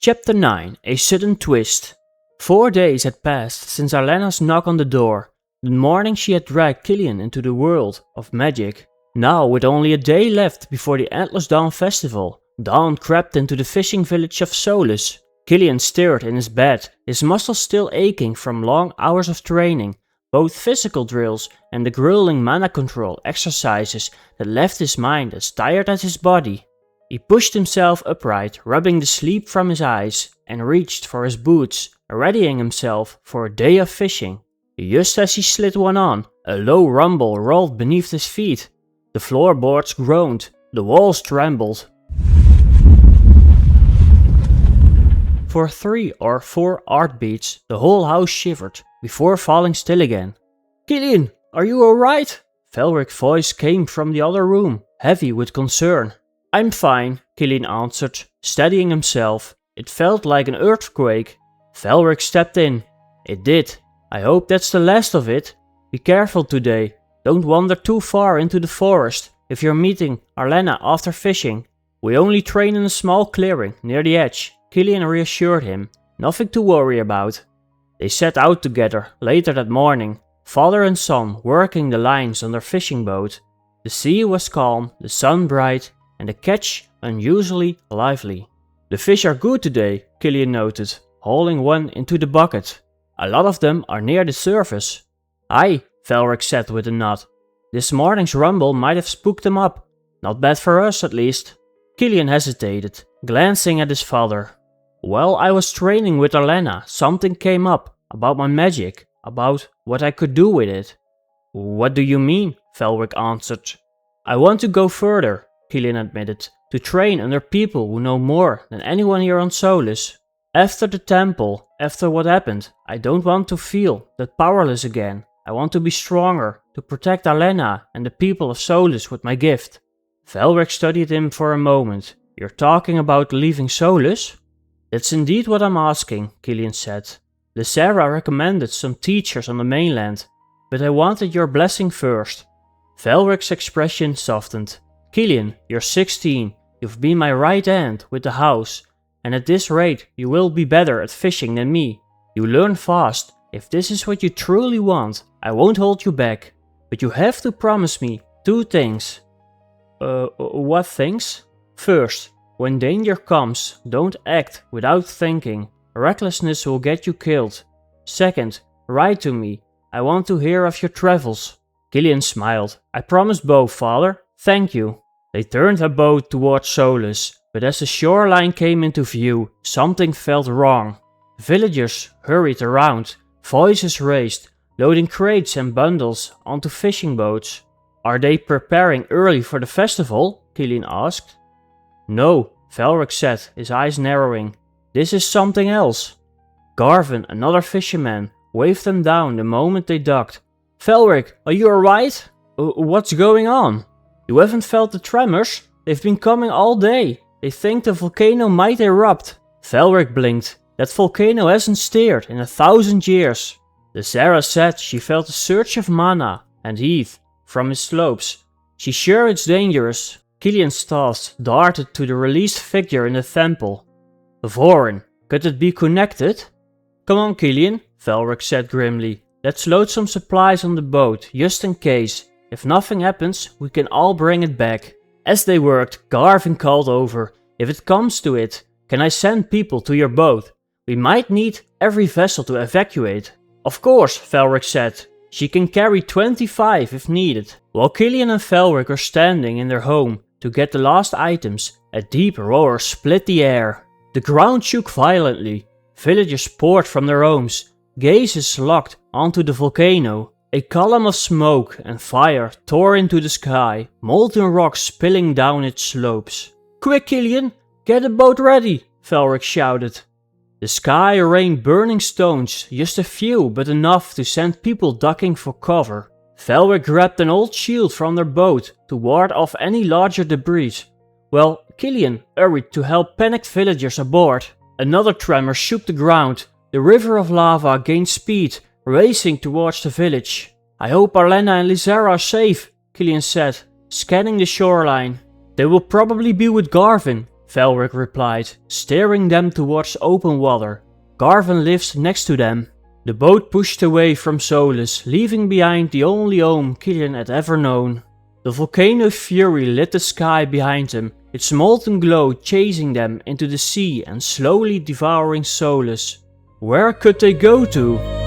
Chapter 9 A Sudden Twist. 4 days had passed since Arlena's knock on the door, the morning she had dragged Caelion into the world of magic. Now, with only a day left before the Antlerdawn Festival, dawn crept into the fishing village of Solus. Caelion stirred in his bed, his muscles still aching from long hours of training, both physical drills and the grueling mana control exercises that left his mind as tired as his body. He pushed himself upright, rubbing the sleep from his eyes, and reached for his boots, readying himself for a day of fishing. Just as he slid one on, a low rumble rolled beneath his feet. The floorboards groaned, the walls trembled. For 3 or 4 heartbeats, the whole house shivered, before falling still again. "Caelion, are you alright?" Velric's voice came from the other room, heavy with concern. "I'm fine," Caelion answered, steadying himself. It felt like an earthquake. Velric stepped in. "It did. I hope that's the last of it. Be careful today. Don't wander too far into the forest if you're meeting Arlena after fishing." "We only train in a small clearing near the edge," Caelion reassured him. "Nothing to worry about." They set out together later that morning, father and son working the lines on their fishing boat. The sea was calm, the sun bright, and the catch unusually lively. "The fish are good today," Caelion noted, hauling one into the bucket. "A lot of them are near the surface." "Aye," Velric said with a nod. "This morning's rumble might have spooked them up. Not bad for us, at least." Caelion hesitated, glancing at his father. "While I was training with Arlena, something came up about my magic, about what I could do with it." "What do you mean?" Velric answered. "I want to go further," Caelion admitted, "to train under people who know more than anyone here on Solus. After the temple, after what happened, I don't want to feel that powerless again. I want to be stronger, to protect Arlena and the people of Solus with my gift." Velric studied him for a moment. "You're talking about leaving Solus?" "That's indeed what I'm asking," Caelion said. "Syldarra recommended some teachers on the mainland, but I wanted your blessing first." Velric's expression softened. "Caelion, you're 16, you've been my right hand with the house, and at this rate you will be better at fishing than me. You learn fast. If this is what you truly want, I won't hold you back. But you have to promise me 2 things. What things?" "First, when danger comes, don't act without thinking. Recklessness will get you killed. Second, write to me. I want to hear of your travels." Caelion smiled. "I promise both, father. Thank you." They turned their boat towards Solus, but as the shoreline came into view, something felt wrong. Villagers hurried around, voices raised, loading crates and bundles onto fishing boats. "Are they preparing early for the festival?" Caelion asked. "No," Velric said, his eyes narrowing. "This is something else." Garvin, another fisherman, waved them down the moment they docked. "Velric, are you alright? What's going on? You haven't felt the tremors? They've been coming all day. They think the volcano might erupt." Velric blinked. "That volcano hasn't stirred in 1,000 years." Syldarra said she felt a surge of mana and heat from his slopes. "She's sure it's dangerous." Caelion's thoughts darted to the released figure in the temple. "Vorin, could it be connected?" "Come on, Caelion," Velric said grimly. "Let's load some supplies on the boat, just in case. If nothing happens, we can all bring it back." As they worked, Garvin called over. "If it comes to it, can I send people to your boat? We might need every vessel to evacuate." "Of course," Velric said. "She can carry 25 if needed." While Caelion and Velric were standing in their home to get the last items, a deep roar split the air. The ground shook violently. Villagers poured from their homes, gazes locked onto the volcano. A column of smoke and fire tore into the sky, molten rock spilling down its slopes. "Quick, Caelion, get a boat ready," Velric shouted. The sky rained burning stones, just a few but enough to send people ducking for cover. Velric grabbed an old shield from their boat to ward off any larger debris, while Caelion hurried to help panicked villagers aboard. Another tremor shook the ground. The river of lava gained speed, racing towards the village. "I hope Arlena and Syldarra are safe," Caelion said, scanning the shoreline. "They will probably be with Garvin," Velric replied, steering them towards open water. Garvin lives next to them. The boat pushed away from Solus, leaving behind the only home Caelion had ever known. The volcano fury lit the sky behind them, its molten glow chasing them into the sea and slowly devouring Solus. Where could they go to?